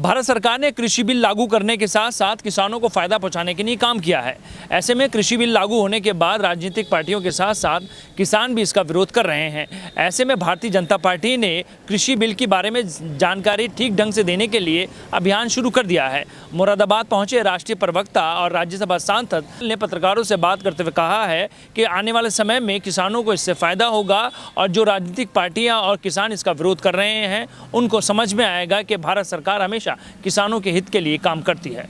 भारत सरकार ने कृषि बिल लागू करने के साथ साथ किसानों को फायदा पहुंचाने के लिए काम किया है। ऐसे में कृषि बिल लागू होने के बाद राजनीतिक पार्टियों के साथ साथ किसान भी इसका विरोध कर रहे हैं। ऐसे में भारतीय जनता पार्टी ने कृषि बिल के बारे में जानकारी ठीक ढंग से देने के लिए अभियान शुरू कर दिया है। मुरादाबाद पहुंचे राष्ट्रीय प्रवक्ता और राज्यसभा सांसद ने पत्रकारों से बात करते हुए कहा है कि आने वाले समय में किसानों को इससे फायदा होगा और जो राजनीतिक पार्टियां और किसान इसका विरोध कर रहे हैं उनको समझ में आएगा कि भारत सरकार हमेशा किसानों के हित के लिए काम करती है।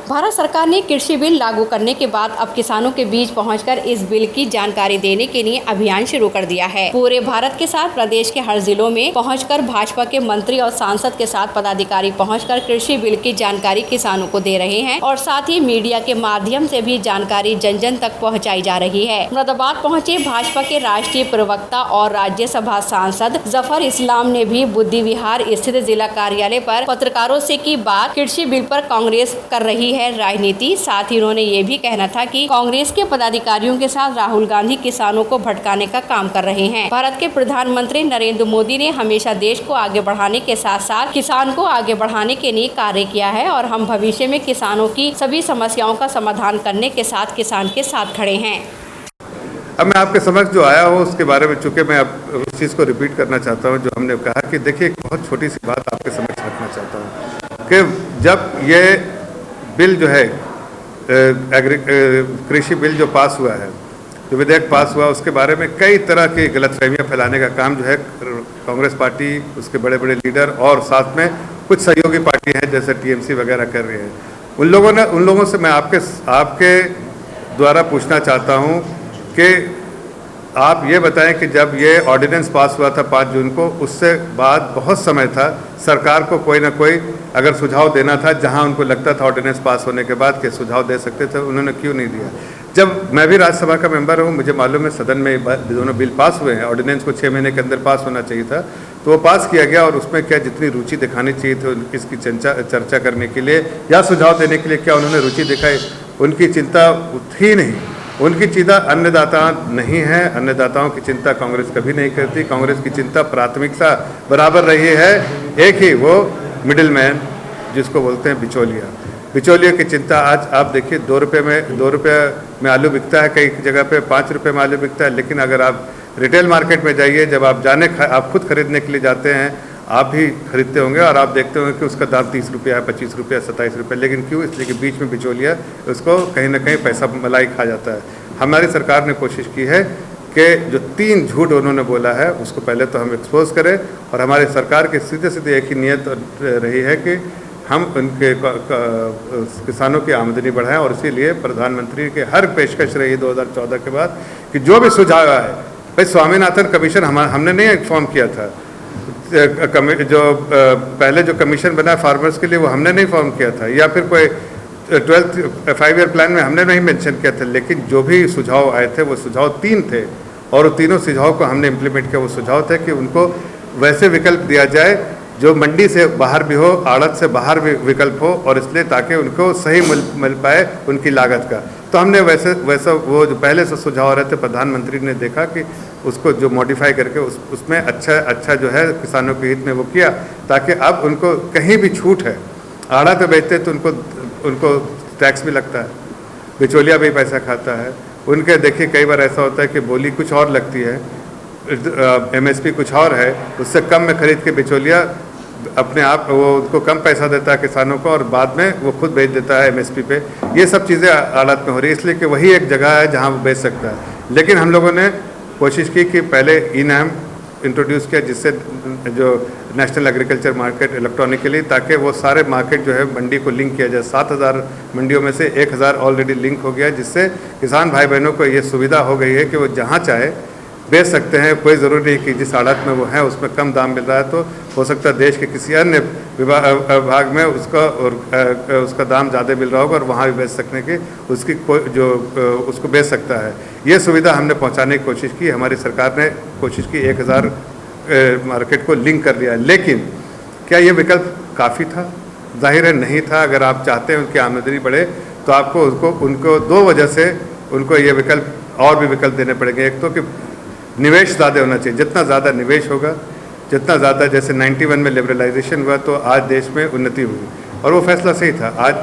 भारत सरकार ने कृषि बिल लागू करने के बाद अब किसानों के बीच पहुंचकर इस बिल की जानकारी देने के लिए अभियान शुरू कर दिया है। पूरे भारत के साथ प्रदेश के हर जिलों में पहुंचकर भाजपा के मंत्री और सांसद के साथ पदाधिकारी पहुंचकर कृषि बिल की जानकारी किसानों को दे रहे हैं और साथ ही मीडिया के माध्यम से भी जानकारी जन जन तक पहुँचाई जा रही है। मुरादाबाद पहुँचे भाजपा के राष्ट्रीय प्रवक्ता और राज्यसभा सांसद जफर इस्लाम ने भी बुद्धि विहार स्थित जिला कार्यालय पर पत्रकारों से की बात। कृषि बिल पर कांग्रेस कर रही है राजनीति। साथ ही उन्होंने ये भी कहना था कि कांग्रेस के पदाधिकारियों के साथ राहुल गांधी किसानों को भटकाने का काम कर रहे हैं। भारत के प्रधानमंत्री नरेंद्र मोदी ने हमेशा देश को आगे बढ़ाने के साथ साथ किसान को आगे बढ़ाने के लिए कार्य किया है और हम भविष्य में किसानों की सभी समस्याओं का समाधान करने के साथ किसान के साथ खड़े हैं। अब मैं आपके समक्ष जो आया हूँ उसके बारे में चूंकि मैं अब उस चीज़ को रिपीट करना चाहता हूँ जो हमने कहा कि देखिए एक बहुत छोटी सी बात आपके समक्ष रखना चाहता हूँ कि जब ये बिल जो है कृषि बिल जो पास हुआ है, जो विधेयक पास हुआ, उसके बारे में कई तरह की गलतफहमियां फैलाने का काम जो है कांग्रेस पार्टी, उसके बड़े बड़े लीडर और साथ में कुछ सहयोगी पार्टी हैं जैसे टीएमसी वगैरह कर रहे हैं। उन लोगों से मैं आपके द्वारा पूछना चाहता हूं कि आप ये बताएं कि जब ये ऑर्डिनेंस पास हुआ था 5 जून को, उससे बाद बहुत समय था सरकार को कोई ना कोई अगर सुझाव देना था, जहां उनको लगता था ऑर्डिनेंस पास होने के बाद कि सुझाव दे सकते थे, उन्होंने क्यों नहीं दिया। जब मैं भी राज्यसभा का मेंबर हूं, मुझे मालूम है सदन में दोनों बिल पास हुए हैं। ऑर्डिनेंस को 6 महीने के अंदर पास होना चाहिए था, तो वो पास किया गया और उसमें क्या जितनी रुचि दिखानी चाहिए थी इसकी चर्चा करने के लिए या सुझाव देने के लिए क्या उन्होंने रुचि दिखाई, उनकी चिंता थी नहीं। उनकी चिंता अन्नदाता नहीं है, अन्नदाताओं की चिंता कांग्रेस कभी नहीं करती। कांग्रेस की चिंता प्राथमिकता बराबर रही है एक ही, वो मिडिल मैन जिसको बोलते हैं बिचौलियों की चिंता। आज आप देखिए 2 रुपये में आलू बिकता है, कई जगह पे 5 रुपये में आलू बिकता है, लेकिन अगर आप रिटेल मार्केट में जाइए, जब आप आप खुद खरीदने के लिए जाते हैं, आप भी खरीदते होंगे और आप देखते होंगे कि उसका दाम 30 रुपया है, 25 रुपया, 27 रुपये। लेकिन क्यों? इसलिए कि बीच में बिचौलिया उसको कहीं ना कहीं पैसा मलाई खा जाता है। हमारी सरकार ने कोशिश की है कि जो 3 झूठ उन्होंने बोला है उसको पहले तो हम एक्सपोज करें और हमारी सरकार की सीधे एक ही नियत रही है कि हम उनके किसानों की आमदनी बढ़ाएं और इसीलिए प्रधानमंत्री के हर पेशकश रही 2014 के बाद कि जो भी सुझाव है, भाई स्वामीनाथन कमीशन हमने नहीं फॉर्म किया था, जो पहले जो कमीशन बना फार्मर्स के लिए वो हमने नहीं फॉर्म किया था, या फिर कोई 12th 5 ईयर प्लान में हमने नहीं मेंशन किया था, लेकिन जो भी सुझाव आए थे वो सुझाव 3 थे और वो तीनों सुझाव को हमने इम्प्लीमेंट किया। वो सुझाव थे कि उनको वैसे विकल्प दिया जाए जो मंडी से बाहर भी हो, आड़त से बाहर भी विकल्प हो, और इसलिए ताकि उनको सही मिल पाए उनकी लागत का। तो हमने वैसा वो जो पहले से सुझाव रहे थे, प्रधानमंत्री ने देखा कि उसको जो मॉडिफाई करके उसमें अच्छा जो है किसानों के हित में वो किया, ताकि अब उनको कहीं भी छूट है। आड़ा पे बेचते तो उनको टैक्स भी लगता है, बिचौलिया भी पैसा खाता है। उनके देखिए कई बार ऐसा होता है कि बोली कुछ और लगती है, MSP कुछ और है, उससे कम में खरीद के बिचौलिया अपने आप वो उनको कम पैसा देता है किसानों को और बाद में वो खुद बेच देता है MSP पे। ये सब चीज़ें आड़त में हो रही है, इसलिए कि वही एक जगह है जहाँ वो बेच सकता है। लेकिन हम लोगों ने कोशिश की कि पहले ई-नाम इंट्रोड्यूस किया, जिससे जो नेशनल एग्रीकल्चर मार्केट इलेक्ट्रॉनिकली, ताकि वो सारे मार्केट जो है मंडी को लिंक किया जाए। 7000 मंडियों में से 1000 ऑलरेडी लिंक हो गया, जिससे किसान भाई बहनों को ये सुविधा हो गई है कि वो जहाँ चाहे बेच सकते हैं। कोई ज़रूरी नहीं कि जिस आड़त में वो है उसमें कम दाम मिल रहा है, तो हो सकता है देश के किसी अन्य विभाग में उसका दाम ज़्यादा मिल रहा होगा और वहाँ भी बेच सकने की उसकी उसको बेच सकता है। ये सुविधा हमने पहुँचाने की कोशिश की। हमारी सरकार ने कोशिश की 1000 मार्केट को लिंक कर लिया। लेकिन क्या ये विकल्प काफ़ी था? जाहिर है नहीं था। अगर आप चाहते हैं उनकी आमदनी बढ़े तो आपको उनको 2 वजह से उनको ये विकल्प और भी विकल्प देने पड़ेंगे। एक तो कि निवेश ज़्यादा होना चाहिए, जितना ज़्यादा निवेश होगा जितना ज़्यादा, जैसे 91 में लिबरलाइजेशन हुआ तो आज देश में उन्नति हुई, और वो फैसला सही था। आज